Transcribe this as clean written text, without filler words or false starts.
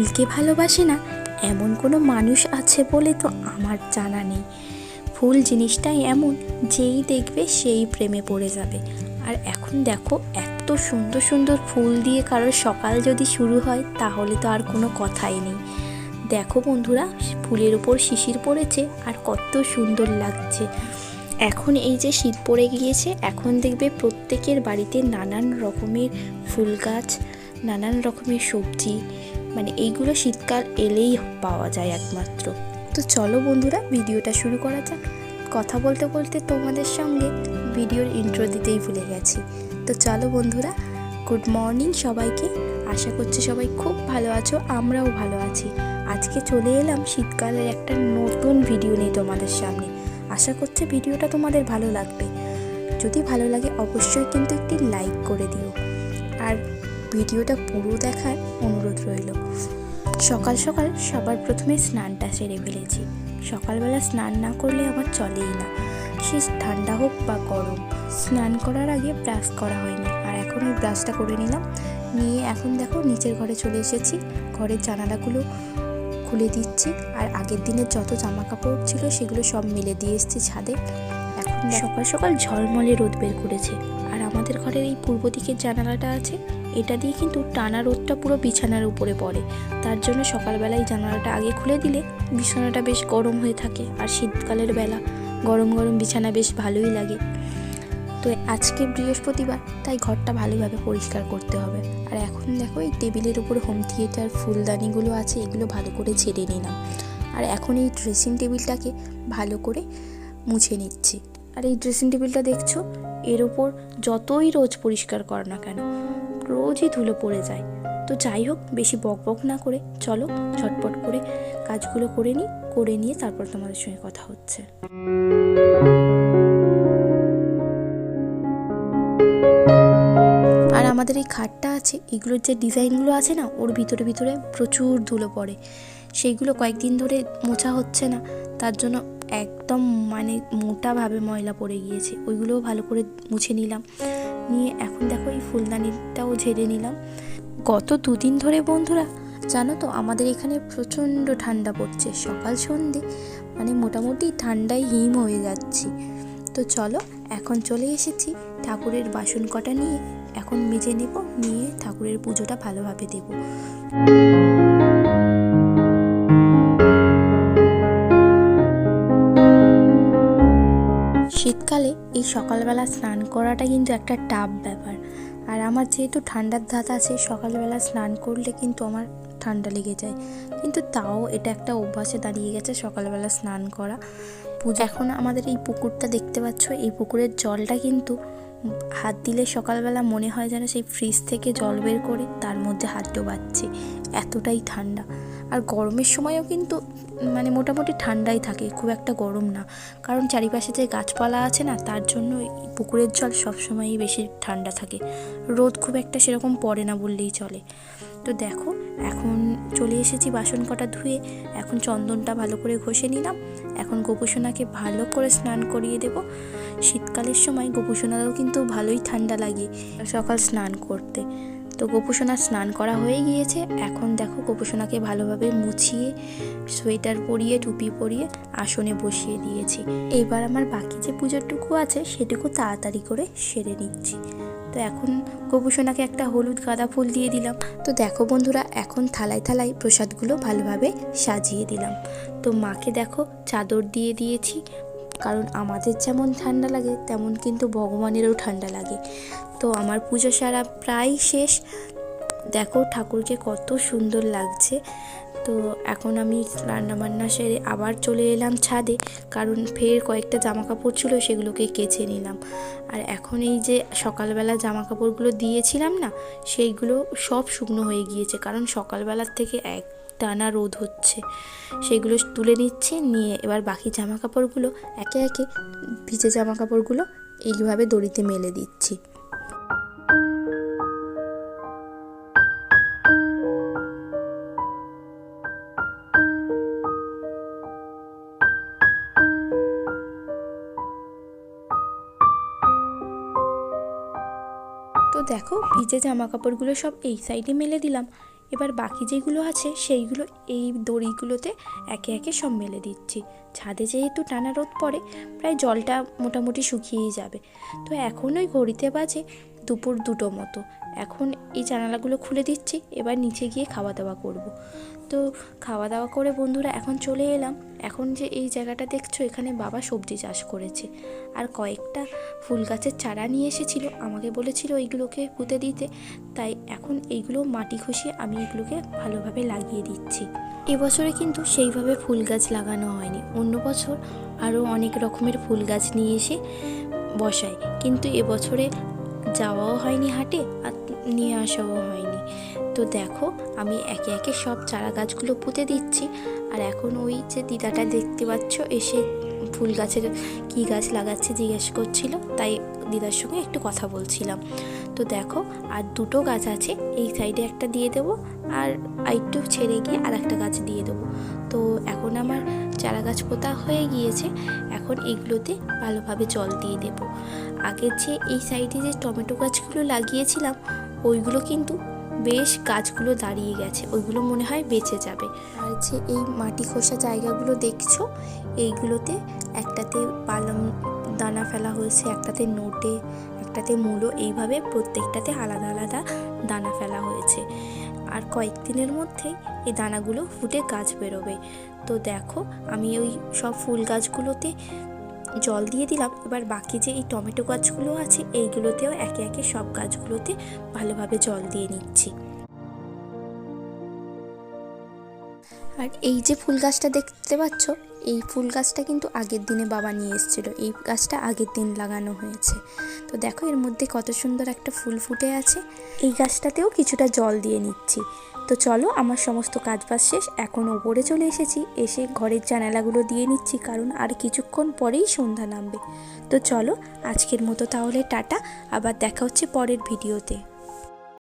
ফুলকে ভালোবাসে না এমন কোনো মানুষ আছে বলে তো আমার জানা নেই। ফুল জিনিসটাই এমন, যেই দেখবে সেই প্রেমে পড়ে যাবে। আর এখন দেখো, এত সুন্দর সুন্দর ফুল দিয়ে কারোর সকাল যদি শুরু হয় তাহলে তো আর কোনো কথাই নেই। দেখো বন্ধুরা, ফুলের উপর শিশির পড়েছে আর কত সুন্দর লাগছে। এখন এই যে শীত পড়ে গিয়েছে, এখন দেখবে প্রত্যেকের বাড়িতে নানান রকমের ফুল গাছ, নানান রকমের সবজি, মানে এইগুলো শীতকাল এলেই পাওয়া যায় একমাত্র। তো চলো বন্ধুরা, ভিডিওটা শুরু করা যাক। কথা বলতে বলতে তোমাদের সঙ্গে ভিডিওর ইন্ট্রো দিতেই ভুলে গেছি। তো চলো বন্ধুরা, গুড মর্নিং সবাইকে। আশা করছি সবাই খুব ভালো আছো, আমরাও ভালো আছি। আজকে চলে এলাম শীতকালের একটা নতুন ভিডিও নিয়ে তোমাদের সামনে। আশা করছি ভিডিওটা তোমাদের ভালো লাগবে। যদি ভালো লাগে অবশ্যই কিন্তু একটি লাইক করে দিও, আর ভিডিওটা পুরো দেখার অনুরোধ রইল। সকাল সকাল সবার প্রথমে স্নানটা সেরে ফেলেছি। সকালবেলা স্নান না করলে আমার চলেই না, সে ঠান্ডা হোক বা গরম। স্নান করার আগে ব্রাশ করা হয়নি, আর এখন ওই ব্রাশটা করে নিলাম। নিয়ে এখন দেখো নিচের ঘরে চলে এসেছি। ঘরের জানালাগুলো খুলে দিচ্ছি, আর আগের দিনের যত জামা কাপড় ছিল সেগুলো সব মেলে দিয়ে এসেছি ছাদে। এখন সকাল সকাল ঝলমলে রোদ বের করেছে, আর আমাদের ঘরের এই পূর্ব দিকের জানালাটা আছে, এটা দিয়ে কিন্তু টানা রোদটা পুরো বিছানার উপরে পড়ে। তার জন্য সকালবেলায় জানালাটা আগে খুলে দিলে বিছানাটা বেশ গরম হয়ে থাকে, আর শীতকালের বেলা গরম গরম বিছানা বেশ ভালোই লাগে। তো আজকে বৃহস্পতিবার, তাই ঘরটা ভালোভাবে পরিষ্কার করতে হবে। আর এখন দেখো, এই টেবিলের উপর হোম থিয়েটার ফুলদানিগুলো আছে, এগুলো ভালো করে ঝেড়ে নিলাম। আর এখন এই ড্রেসিং টেবিলটাকে ভালো করে মুছে নিচ্ছি। আর এই ড্রেসিং টেবিলটা দেখছো, এর ওপর যতই রোজ পরিষ্কার কর না কেন রোজই ধুলো পড়ে যায়। তো যাই হোক, বেশি বক বক না করে চলো ঝটপট করে কাজগুলো করে নিয়ে তারপর তোমাদের সঙ্গে কথা হচ্ছে। আর আমাদের এই খাটটা আছে, এগুলোর যে ডিজাইনগুলো আছে না, ওর ভিতরে ভিতরে প্রচুর ধুলো পড়ে। সেইগুলো কয়েকদিন ধরে মোছা হচ্ছে না, তার জন্য একদম মানে মোটাভাবে ময়লা পড়ে গিয়েছে। ওইগুলোও ভালো করে মুছে নিলাম। নিয়ে এখন দেখো এই ফুলদানিটাও ঝেড়ে নিলাম। গত দুদিন ধরে বন্ধুরা জানো তো, আমাদের এখানে প্রচণ্ড ঠান্ডা পড়ছে। সকাল সন্ধে মানে মোটামুটি ঠান্ডায় হিম হয়ে যাচ্ছি। তো চলো, এখন চলে এসেছি ঠাকুরের বাসন কটা নিয়ে। এখন মেজে নেব, নিয়ে ঠাকুরের পুজোটা ভালোভাবে দেব। শীতকালে এই সকালবেলা স্নান করাটা কিন্তু একটা টাফ ব্যাপার। আর আমার যেহেতু ঠান্ডার ধাত আছে, সকালবেলা স্নান করলে কিন্তু আমার ঠান্ডা লেগে যায়, কিন্তু তাও এটা একটা অভ্যাসে দাঁড়িয়ে গেছে সকালবেলা স্নান করা। পুজো এখন আমাদের এই পুকুরটা দেখতে পাচ্ছ, এই পুকুরের জলটা কিন্তু হাত দিলে সকালবেলা মনে হয় যেন সেই ফ্রিজ থেকে জল বের করে তার মধ্যে হাত ডোবাচ্ছি, এতটাই ঠান্ডা। আর গরমের সময়ও কিন্তু মানে মোটামুটি ঠান্ডাই থাকে, খুব একটা গরম না, কারণ চারিপাশে যে গাছপালা আছে না, তার জন্য পুকুরের জল সবসময়ই বেশি ঠান্ডা থাকে। রোদ খুব একটা সেরকম পড়ে না বললেই চলে। তো দেখো, এখন চলে এসেছি বাসন কটা ধুয়ে। এখন চন্দনটা ভালো করে ঘষে নিলাম। এখন গোপুসোনাকে ভালো করে স্নান করিয়ে দেব। শীতকালের সময় গোপুসোনারও কিন্তু ভালোই ঠান্ডা লাগে সকাল স্নান করতে। তো গোপুসোনার স্নান করা হয়ে গিয়েছে। এখন দেখো, গোপুসোনাকে ভালোভাবে মুছিয়ে সোয়েটার পরিয়ে টুপি পরিয়ে আসনে বসিয়ে দিয়েছি। এবার আমার বাকি যে পুজোটুকু আছে সেটুকু তাড়াতাড়ি করে সেরে নিচ্ছি। তো এখন গোপুসোনাকে একটা হলুদ গাঁদা ফুল দিয়ে দিলাম। তো দেখো বন্ধুরা, এখন থালায় থালায় প্রসাদগুলো ভালোভাবে সাজিয়ে দিলাম। তো মাকে দেখো চাদর দিয়ে দিয়েছি, কারণ আমাদের যেমন ঠান্ডা লাগে তেমন কিন্তু ভগবানেরও ঠান্ডা লাগে। তো আমার পুজো সারা প্রায় শেষ। দেখো ঠাকুরকে কত সুন্দর লাগছে। তো এখন আমি রান্নাবান্না সেরে আবার চলে এলাম ছাদে, কারণ ফের কয়েকটা জামা কাপড় ছিল, সেগুলোকে কেচে নিলাম। আর এখন এই যে সকালবেলা জামা কাপড়গুলো দিয়েছিলাম না, সেইগুলো সব শুকনো হয়ে গিয়েছে, কারণ সকালবেলার থেকে এক টানা রোদ হচ্ছে। সেগুলো তুলে নিচ্ছি, নিয়ে এবার বাকি জামা কাপড়গুলো একে একে ভিজে জামা কাপড়গুলো এইভাবে দড়িতে মেলে দিচ্ছি। তো দেখো, ভিজে জামা কাপড়গুলো সব এই সাইডে মেলে দিলাম। এবার বাকি যেগুলো আছে সেইগুলো এই দড়িগুলোতে একে একে সব মেলে দিচ্ছি। ছাদে যেহেতু টানা রোদ পড়ে, প্রায় জলটা মোটামুটি শুকিয়েই যাবে। তো এখন ওই ঘড়িতে বাজে দুপুর 2টো মতো। এখন এই জানালাগুলো খুলে দিচ্ছি, এবার নিচে গিয়ে খাওয়া দাওয়া করব। তো খাওয়া দাওয়া করে বন্ধুরা এখন চলে এলাম। এখন যে এই জায়গাটা দেখছো, এখানে বাবা সবজি চাষ করেছে, আর কয়েকটা ফুল গাছের চারা নিয়ে এসেছিল, আমাকে বলেছিল এইগুলোকে পুঁতে দিতে। তাই এখন এইগুলো মাটি খসিয়ে আমি এগুলোকে ভালোভাবে লাগিয়ে দিচ্ছি। এবছরে কিন্তু সেইভাবে ফুল গাছ লাগানো হয়নি, অন্য বছর আরও অনেক রকমের ফুল গাছ নিয়ে এসে বসায়, কিন্তু এবছরে যাওয়াও হয়নি হাটে, আর নিয়ে আসাও হয়নি। তো দেখো আমি একে একে সব চারা গাছগুলো পুঁতে দিচ্ছি। আর এখন ওই যে দিদাটা দেখতে পাচ্ছ এসে ফুল গাছের কী গাছ লাগাচ্ছে জিজ্ঞেস করছিল, তাই দিদার সঙ্গে একটু কথা বলছিলাম। তো দেখো আর 2টো গাছ আছে, এই সাইডে একটা দিয়ে দেবো, আর একটু ছেড়ে গিয়ে আর একটা গাছ দিয়ে দেবো। তো এখন আমার চারা গাছ পোতা হয়ে গিয়েছে, এখন এগুলোতে ভালোভাবে জল দিয়ে দেবো। আগের যে এই সাইডে যে টমেটো গাছগুলো লাগিয়েছিলাম, ওইগুলো কিন্তু বেশ গাছগুলো দাঁড়িয়ে গেছে, ওইগুলো মনে হয় বেঁচে যাবে। আর যে এই মাটি খোসা জায়গাগুলো দেখছো, এইগুলোতে একটাতে পালং দানা ফেলা হয়েছে, একটাতে নোটে, একটাতে মূলো, এইভাবে প্রত্যেকটাতে আলাদা আলাদা দানা ফেলা হয়েছে। আর কয়েকদিনের মধ্যেই এই দানাগুলো ফুটে গাছ বেরোবে। তো দেখো আমি ওই সব ফুল গাছগুলোতে জল দিয়ে দিলাম। এবার বাকি যে এই টমেটো গাছগুলো আছে, এইগুলোতেও একে একে সব গাছগুলোতে ভালোভাবে জল দিয়ে নিচ্ছি। আর এই যে ফুল গাছটা দেখতে পাচ্ছ, এই ফুল গাছটা কিন্তু আগের দিনে বাবা নিয়ে এসেছিলো, এই গাছটা আগের দিন লাগানো হয়েছে। তো দেখো এর মধ্যে কত সুন্দর একটা ফুল ফুটে আছে। এই গাছটাতেও কিছুটা জল দিয়ে নিচ্ছি। তো চলো আমার সমস্ত কাজবাজ শেষ, এখন ওপরে চলে এসেছি, এসে ঘরের জানালাগুলো দিয়ে নিচ্ছি, কারণ আর কিছুক্ষণ পরেই সন্ধ্যা নামবে। তো চলো আজকের মতো তাহলে টাটা, আবার দেখা হচ্ছে পরের ভিডিওতে।